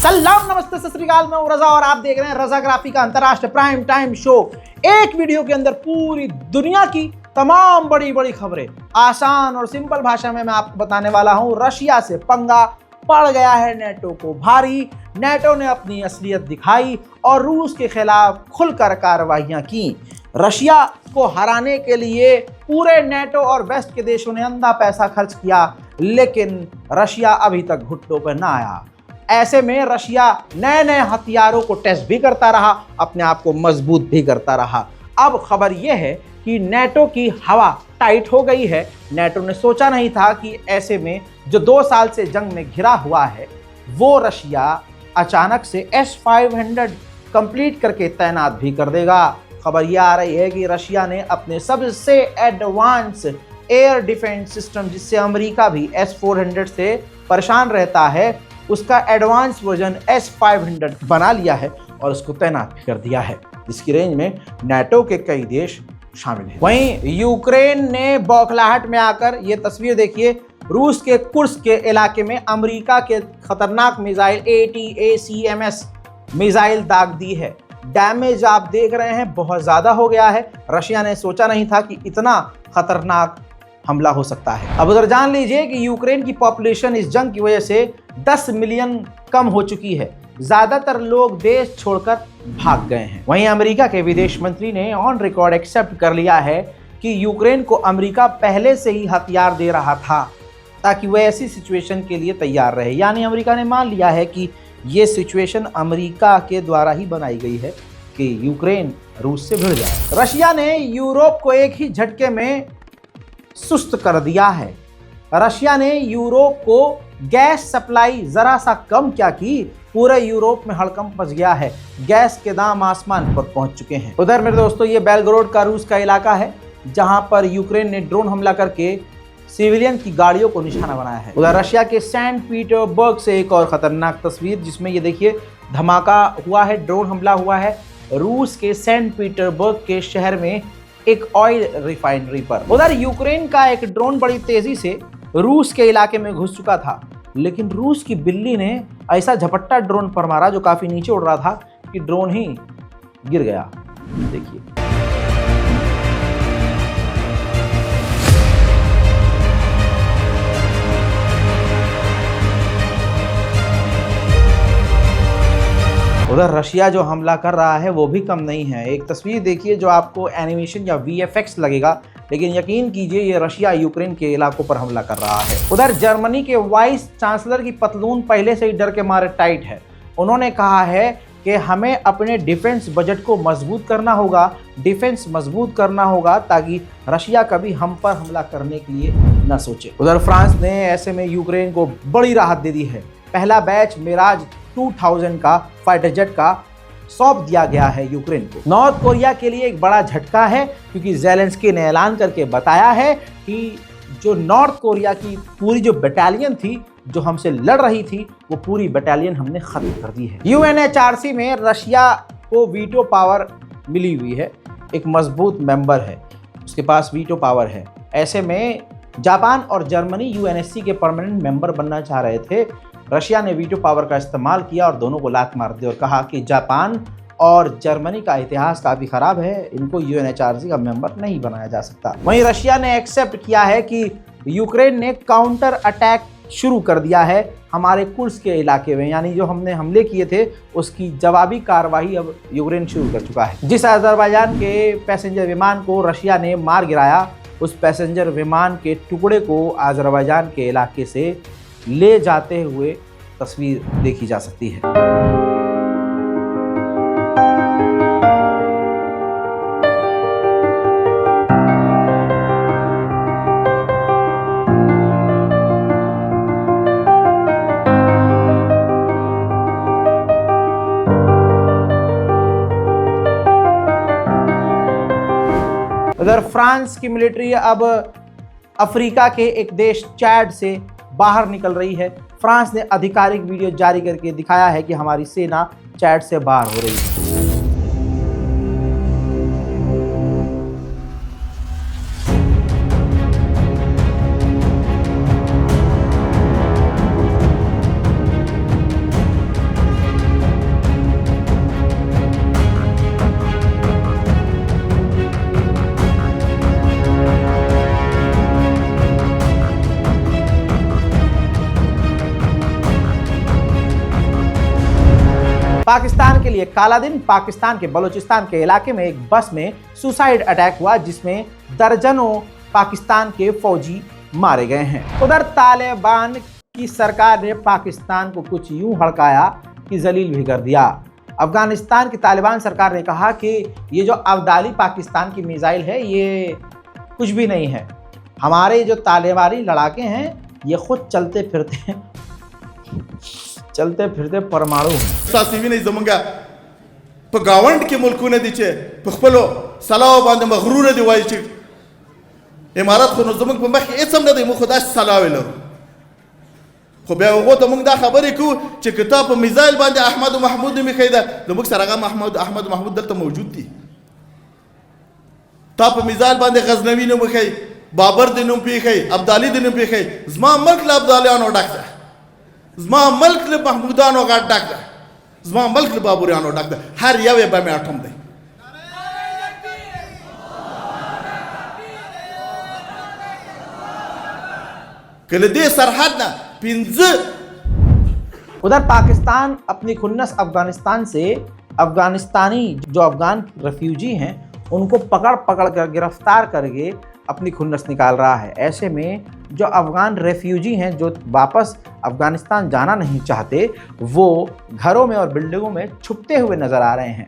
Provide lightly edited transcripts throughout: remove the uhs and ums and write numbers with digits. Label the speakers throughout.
Speaker 1: सलाम नमस्ते सत श्री अकाल, मैं हूं रजा और आप देख रहे हैं रजाग्राफी का अंतरराष्ट्रीय प्राइम टाइम शो। एक वीडियो के अंदर पूरी दुनिया की तमाम बड़ी बड़ी खबरें आसान और सिंपल भाषा में मैं आपको बताने वाला हूं। रशिया से पंगा पड़ गया है नेटो को भारी। नेटो ने अपनी असलियत दिखाई और रूस के खिलाफ खुलकर कार्रवाइयां की। रशिया को हराने के लिए पूरे नेटो और वेस्ट के देशों ने अंधा पैसा खर्च किया, लेकिन रशिया अभी तक घुटनों पर ना आया। ऐसे में रशिया नए नए हथियारों को टेस्ट भी करता रहा, अपने आप को मजबूत भी करता रहा। अब खबर यह है कि नेटो की हवा टाइट हो गई है। नेटो ने सोचा नहीं था कि ऐसे में जो 2 साल से जंग में घिरा हुआ है वो रशिया अचानक से S-500 कंप्लीट करके तैनात भी कर देगा। खबर यह आ रही है कि रशिया ने अपने सबसे एडवांस एयर डिफेंस सिस्टम, जिससे अमेरिका भी S-400 से परेशान रहता है, उसका एडवांस वर्जन S-500 बना लिया है और उसको तैनात भी कर दिया है, जिसकी रेंज में नेटो के कई देश शामिल हैं। वहीं यूक्रेन ने बौखलाहट में आकर ये तस्वीर देखिए, रूस के कुर्स्क के इलाके में अमेरिका के खतरनाक मिसाइल ATACMS मिसाइल दाग दी है। डैमेज आप देख रहे हैं बहुत ज्यादा हो गया है। रशिया ने सोचा नहीं था कि इतना खतरनाक हमला हो सकता है। अब उधर जान लीजिए कि यूक्रेन की पॉपुलेशन इस जंग की वजह से 10 मिलियन कम हो चुकी है। ज्यादातर लोग देश छोड़कर भाग गए हैं। वहीं अमेरिका के विदेश मंत्री ने ऑन रिकॉर्ड एक्सेप्ट कर लिया है कि यूक्रेन को अमेरिका पहले से ही हथियार दे रहा था ताकि वह ऐसी सिचुएशन के लिए तैयार रहे। यानी अमेरिका ने मान लिया है कि ये सिचुएशन अमेरिका के द्वारा ही बनाई गई है कि यूक्रेन रूस से भिड़ जाए। रशिया ने यूरोप को एक ही झटके में सुस्त कर दिया है। रशिया ने यूरोप को गैस सप्लाई जरा सा कम क्या की, पूरे यूरोप में हड़कंप मच गया है। गैस के दाम आसमान पर पहुंच चुके हैं। उधर मेरे दोस्तों, ये बेलग्रोड का रूस का इलाका है जहां पर यूक्रेन ने ड्रोन हमला करके सिविलियन की गाड़ियों को निशाना बनाया है। उधर रशिया के सेंट पीटर्सबर्ग से एक और खतरनाक तस्वीर, जिसमें ये देखिए धमाका हुआ है, ड्रोन हमला हुआ है रूस के सेंट पीटर्सबर्ग के शहर में एक ऑयल रिफाइनरी पर। उधर यूक्रेन का एक ड्रोन बड़ी तेजी से रूस के इलाके में घुस चुका था, लेकिन रूस की बिल्ली ने ऐसा झपट्टा ड्रोन पर मारा जो काफी नीचे उड़ रहा था कि ड्रोन ही गिर गया। देखिए उधर रशिया जो हमला कर रहा है वो भी कम नहीं है। एक तस्वीर देखिए जो आपको एनिमेशन या VFX लगेगा, लेकिन यकीन कीजिए ये रशिया यूक्रेन के इलाकों पर हमला कर रहा है। उधर जर्मनी के वाइस चांसलर की पतलून पहले से ही डर के मारे टाइट है। उन्होंने कहा है कि हमें अपने डिफेंस बजट को मजबूत करना होगा, डिफेंस मजबूत करना होगा ताकि रशिया कभी हम पर हमला करने के लिए न सोचे। उधर फ्रांस ने ऐसे में यूक्रेन को बड़ी राहत दे दी है। पहला बैच मिराज 2000 का फाइटर जेट का सौंप दिया गया है यूक्रेन को। नॉर्थ कोरिया के लिए एक बड़ा झटका है, क्योंकि ज़ेलेंस्की ने ऐलान करके बताया है कि जो नॉर्थ कोरिया की पूरी जो बटालियन थी जो हमसे लड़ रही थी, वो पूरी बटालियन हमने खत्म कर दी है। UNHRC में रशिया को वीटो पावर मिली हुई है। एक मजबूत मेंबर है, उसके पास वीटो पावर है। ऐसे में जापान और जर्मनी UNSC के परमानेंट मेंबर बनना चाह रहे थे। रशिया ने वीटो पावर का इस्तेमाल किया और दोनों को लात मार दी और कहा कि जापान और जर्मनी का इतिहास काफ़ी ख़राब है, इनको UNHRC का मेंबर नहीं बनाया जा सकता। वहीं रशिया ने एक्सेप्ट किया है कि यूक्रेन ने काउंटर अटैक शुरू कर दिया है हमारे कुर्स्क के इलाके में। यानी जो हमने हमले किए थे उसकी जवाबी कार्रवाई अब यूक्रेन शुरू कर चुका है। जिस अजरबैजान के पैसेंजर विमान को रशिया ने मार गिराया, उस पैसेंजर विमान के टुकड़े को अजरबैजान के इलाके से ले जाते हुए तस्वीर देखी जा सकती है। उधर फ्रांस की मिलिट्री अब अफ्रीका के एक देश चैड से बाहर निकल रही है। फ्रांस ने आधिकारिक वीडियो जारी करके दिखाया है कि हमारी सेना चैड से बाहर हो रही है। पाकिस्तान के लिए काला दिन। पाकिस्तान के बलूचिस्तान के इलाके में एक बस में सुसाइड अटैक हुआ जिसमें दर्जनों पाकिस्तान के फौजी मारे गए हैं। उधर तालिबान की सरकार ने पाकिस्तान को कुछ यूं हड़काया कि जलील भी कर दिया। अफगानिस्तान की तालिबान सरकार ने कहा कि ये जो अब्दाली पाकिस्तान की मिसाइल है ये कुछ भी नहीं है, हमारे जो तालिबानी लड़ाके हैं ये खुद चलते फिरते परमाणु
Speaker 2: सासीवी नहीं जमंगा गावंड के मुल्कों ने दीचे पखपलो सलाव बांध मगरूर दिवाई ची इमारत को जमंग पे मख इसम ने मु खुदा सलावेलो खो बे वो तो मंग दा खबर को च किताब मिसाइल बांध अहमद महमूद में खैदा दमुक सरगा अहमद महमूद दल तो मौजूद थी ताप मिसाइल बांध गजनवी ने मखै बाबर दिनों पे खै अब्दाली दिनों पे खै जमा मल्क अब्दालियानो डाकता जमा मल्क ले महमूदानो गाट डाकता जमा मल्क ले बाबुरियानो डाकता हर यावे बा में आठम दे कले दे सरहद ना पिंज।
Speaker 1: उधर पाकिस्तान अपनी खुन्नस अफगानिस्तान से अफगानिस्तानी जो अफगान रेफ्यूजी हैं उनको पकड़ कर गिरफ्तार करके अपनी खुन्नस निकाल रहा है। ऐसे में जो अफगान रेफ्यूजी हैं जो वापस अफगानिस्तान जाना नहीं चाहते वो घरों में और बिल्डिंगों में छुपते हुए नजर आ रहे हैं।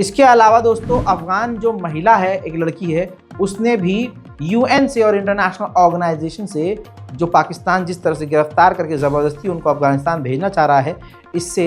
Speaker 1: इसके अलावा दोस्तों अफगान जो महिला है एक लड़की है उसने भी यूएन से और इंटरनेशनल ऑर्गेनाइजेशन से जो पाकिस्तान जिस तरह से गिरफ्तार करके ज़बरदस्ती उनको अफगानिस्तान भेजना चाह रहा है इससे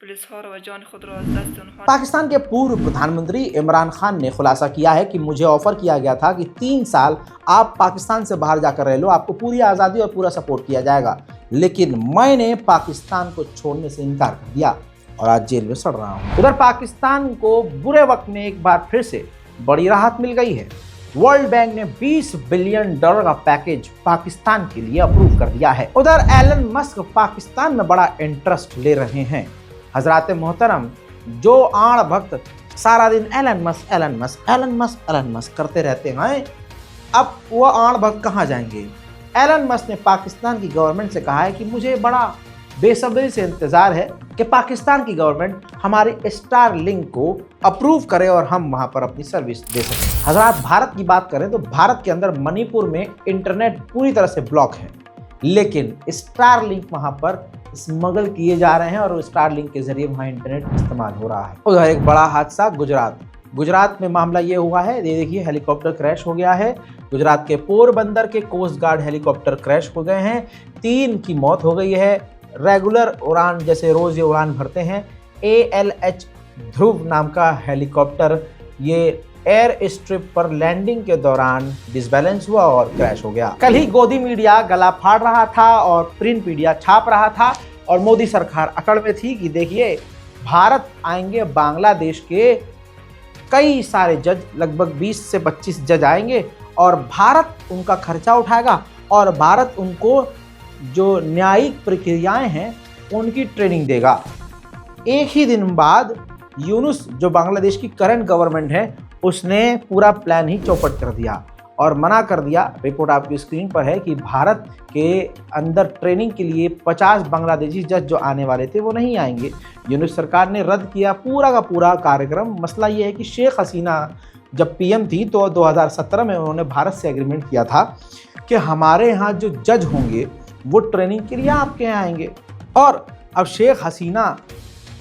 Speaker 3: पुलिस और जान खुद
Speaker 1: पाकिस्तान के पूर्व प्रधानमंत्री इमरान खान ने खुलासा किया है कि मुझे ऑफर किया गया था कि 3 साल आप पाकिस्तान से बाहर जाकर रह लो, आपको पूरी आज़ादी और पूरा सपोर्ट किया जाएगा, लेकिन मैंने पाकिस्तान को छोड़ने से इनकार कर दिया और आज जेल में सड़ रहा हूँ। उधर पाकिस्तान को बुरे वक्त में एक बार फिर से बड़ी राहत मिल गई है। वर्ल्ड बैंक ने $20 बिलियन का पैकेज पाकिस्तान के लिए अप्रूव कर दिया है। उधर एलन मस्क पाकिस्तान में बड़ा इंटरेस्ट ले रहे हैं। हजरात मोहतरम जो आड़ भक्त सारा दिन एलन मस्क करते रहते हैं, अब वो आड़ भक्त कहाँ जाएंगे? एलन मस्क ने पाकिस्तान की गवर्नमेंट से कहा है कि मुझे बड़ा बेसब्री से इंतज़ार है कि पाकिस्तान की गवर्नमेंट हमारी स्टारलिंक को अप्रूव करे और हम वहाँ पर अपनी सर्विस दे सकें। हजरात भारत की बात करें तो भारत के अंदर मणिपुर में इंटरनेट पूरी तरह से ब्लॉक है, लेकिन स्टारलिंक वहाँ पर स्मगल किए जा रहे हैं और स्टारलिंक के जरिए वहाँ इंटरनेट इस्तेमाल हो रहा है। उधर एक बड़ा हादसा गुजरात में मामला ये हुआ है, ये देखिए हेलीकॉप्टर क्रैश हो गया है। गुजरात के पोरबंदर के कोस्ट गार्ड हेलीकॉप्टर क्रैश हो गए हैं, 3 की मौत हो गई है। रेगुलर उड़ान जैसे रोज़ ये उड़ान भरते हैं, ALH ध्रुव नाम का हेलीकॉप्टर ये एयर स्ट्रिप पर लैंडिंग के दौरान डिसबैलेंस हुआ और क्रैश हो गया। कल ही गोदी मीडिया गला फाड़ रहा था और प्रिंट मीडिया छाप रहा था और मोदी सरकार अकड़ में थी कि देखिए भारत आएंगे बांग्लादेश के कई सारे जज, लगभग 20 से 25 जज आएंगे और भारत उनका खर्चा उठाएगा और भारत उनको जो न्यायिक प्रक्रियाएं हैं उनकी ट्रेनिंग देगा। एक ही दिन बाद यूनुस जो बांग्लादेश की करंट गवर्नमेंट है उसने पूरा प्लान ही चौपट कर दिया और मना कर दिया। रिपोर्ट आपकी स्क्रीन पर है कि भारत के अंदर ट्रेनिंग के लिए 50 बांग्लादेशी जज जो आने वाले थे वो नहीं आएंगे। यूनुस सरकार ने रद्द किया पूरा का पूरा कार्यक्रम। मसला ये है कि शेख हसीना जब पीएम थी तो 2017 में उन्होंने भारत से एग्रीमेंट किया था कि हमारे यहाँ जो जज होंगे वो ट्रेनिंग के लिए आपके यहाँ आएंगे, और अब शेख हसीना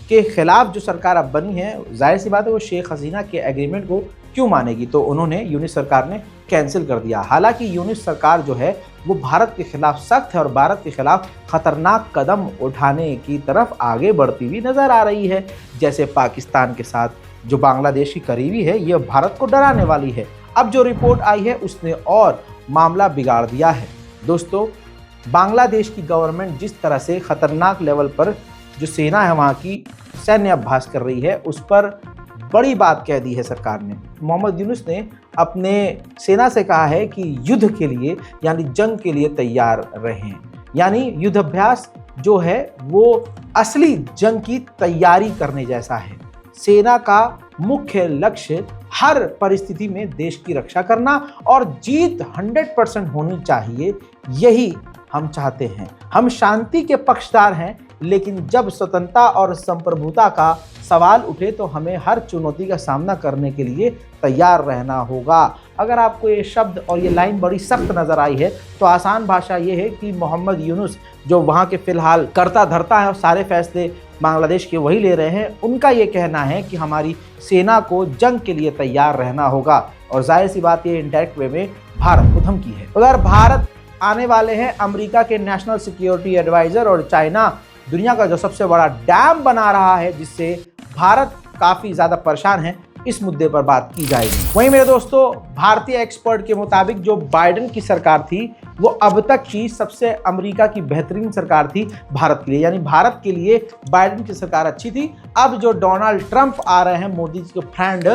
Speaker 1: के खिलाफ जो सरकार अब बनी है, जाहिर सी बात है वो शेख हसीना के एग्रीमेंट को क्यों मानेगी। तो उन्होंने यूनिस सरकार ने कैंसिल कर दिया। हालांकि यूनिस सरकार जो है वो भारत के खिलाफ सख्त है और भारत के खिलाफ खतरनाक कदम उठाने की तरफ आगे बढ़ती हुई नजर आ रही है। जैसे पाकिस्तान के साथ जो बांग्लादेश की करीबी है, ये भारत को डराने वाली है। अब जो रिपोर्ट आई है उसने और मामला बिगाड़ दिया है। दोस्तों, बांग्लादेश की गवर्नमेंट जिस तरह से खतरनाक लेवल पर जो सेना है वहाँ की सैन्य अभ्यास कर रही है, उस पर बड़ी बात कह दी है सरकार ने। मोहम्मद यूनुस ने अपने सेना से कहा है कि युद्ध के लिए यानी जंग के लिए तैयार रहें। यानी युद्ध अभ्यास जो है वो असली जंग की तैयारी करने जैसा है। सेना का मुख्य लक्ष्य हर परिस्थिति में देश की रक्षा करना और जीत 100% होनी चाहिए, यही हम चाहते हैं। हम शांति के पक्षधर हैं, लेकिन जब स्वतंत्रता और संप्रभुता का सवाल उठे तो हमें हर चुनौती का सामना करने के लिए तैयार रहना होगा। अगर आपको ये शब्द और ये लाइन बड़ी सख्त नज़र आई है तो आसान भाषा ये है कि मोहम्मद यूनुस जो वहाँ के फ़िलहाल करता धरता है और सारे फैसले बांग्लादेश के वही ले रहे हैं, उनका ये कहना है कि हमारी सेना को जंग के लिए तैयार रहना होगा। और जाहिर सी बात ये इनडायरेक्ट वे में भारत को धमकी है। उधर भारत आने वाले हैं अमेरिका के नेशनल सिक्योरिटी एडवाइज़र, और चाइना दुनिया का जो सबसे बड़ा डैम बना रहा है जिससे भारत काफ़ी ज़्यादा परेशान है, इस मुद्दे पर बात की जाएगी। वहीं मेरे दोस्तों, भारतीय एक्सपर्ट के मुताबिक जो बाइडेन की सरकार थी वो अब तक की सबसे अमेरिका की बेहतरीन सरकार थी भारत के लिए। यानी भारत के लिए बाइडेन की सरकार अच्छी थी। अब जो डोनाल्ड ट्रंप आ रहे हैं, मोदी जी के फ्रेंड,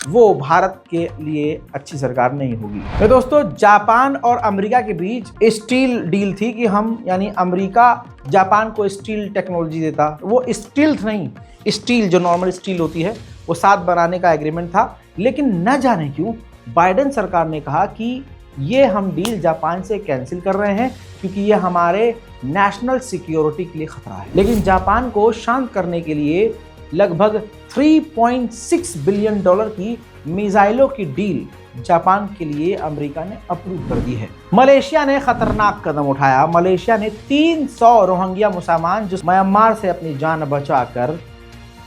Speaker 1: वो भारत के लिए अच्छी सरकार नहीं होगी। मेरे दोस्तों, जापान और अमेरिका के बीच स्टील डील थी कि हम यानी अमेरिका जापान को स्टील टेक्नोलॉजी देता। वो स्टील्थ नहीं, स्टील जो नॉर्मल स्टील होती है वो साथ बनाने का एग्रीमेंट था। लेकिन न जाने क्यों बाइडेन सरकार ने कहा कि ये हम डील जापान से कैंसिल कर रहे हैं क्योंकि ये हमारे नेशनल सिक्योरिटी के लिए खतरा है। लेकिन जापान को शांत करने के लिए लगभग 3.6 बिलियन डॉलर की मिसाइलों की डील जापान के लिए अमेरिका ने अप्रूव कर दी है। मलेशिया ने खतरनाक कदम उठाया। मलेशिया ने 300 रोहिंग्या मुसलमान जो म्यांमार से अपनी जान बचाकर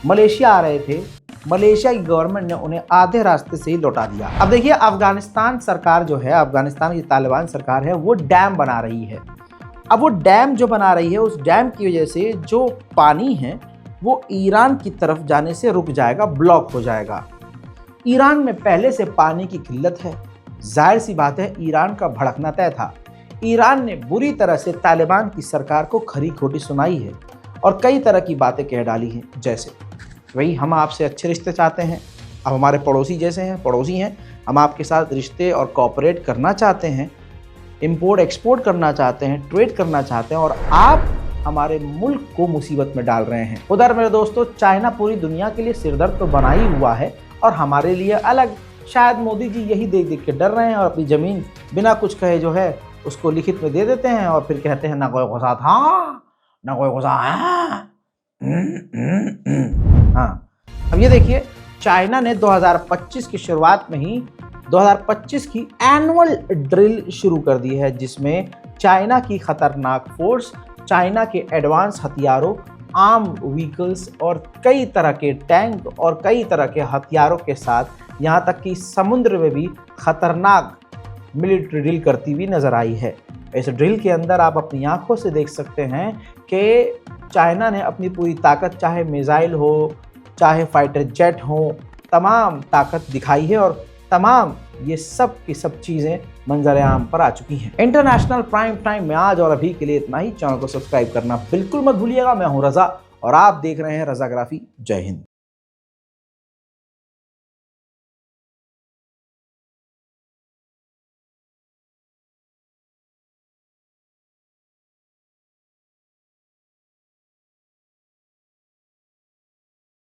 Speaker 1: मलेशिया आ रहे थे, मलेशिया की गवर्नमेंट ने उन्हें आधे रास्ते से ही लौटा दिया। अब देखिए, अफगानिस्तान सरकार जो है, अफगानिस्तान की तालिबान सरकार है, वो डैम बना रही है। अब वो डैम जो बना रही है, उस डैम की वजह से जो पानी है वो ईरान की तरफ जाने से रुक जाएगा, ब्लॉक हो जाएगा। ईरान में पहले से पानी की किल्लत है, जाहिर सी बात है ईरान का भड़कना तय था। ईरान ने बुरी तरह से तालिबान की सरकार को खरी खोटी सुनाई है और कई तरह की बातें कह डाली हैं, जैसे वही हम आपसे अच्छे रिश्ते चाहते हैं, अब हमारे पड़ोसी जैसे हैं, पड़ोसी हैं, हम आपके साथ रिश्ते और कोऑपरेट करना चाहते हैं, इंपोर्ट एक्सपोर्ट करना चाहते हैं, ट्रेड करना चाहते हैं, और आप हमारे मुल्क को मुसीबत में डाल रहे हैं। उधर मेरे दोस्तों, चाइना पूरी दुनिया के लिए सिरदर्द तो बना ही हुआ है और हमारे लिए अलग। शायद मोदी जी यही देख देख के डर रहे हैं और अपनी ज़मीन बिना कुछ कहे जो है उसको लिखित में दे देते हैं और फिर कहते हैं ना कोई गुस्सा था ना कोई गुस्सा है। हाँ, अब ये देखिए, चाइना ने 2025 की शुरुआत में ही 2025 की एनुअल ड्रिल शुरू कर दी है, जिसमें चाइना की खतरनाक फोर्स, चाइना के एडवांस हथियारों, आर्म व्हीकल्स और कई तरह के टैंक और कई तरह के हथियारों के साथ, यहाँ तक कि समुद्र में भी खतरनाक मिलिट्री ड्रिल करती हुई नजर आई है। इस ड्रिल के अंदर आप अपनी आंखों से देख सकते हैं कि चाइना ने अपनी पूरी ताकत, चाहे मिसाइल हो, चाहे फाइटर जेट हो, तमाम ताकत दिखाई है और तमाम ये सब की सब चीज़ें मंजर आम पर आ चुकी हैं। इंटरनेशनल प्राइम टाइम में आज और अभी के लिए इतना ही। चैनल को सब्सक्राइब करना बिल्कुल मत भूलिएगा। मैं हूं रज़ा और आप देख रहे हैं रज़ाग्राफी। जय हिंद।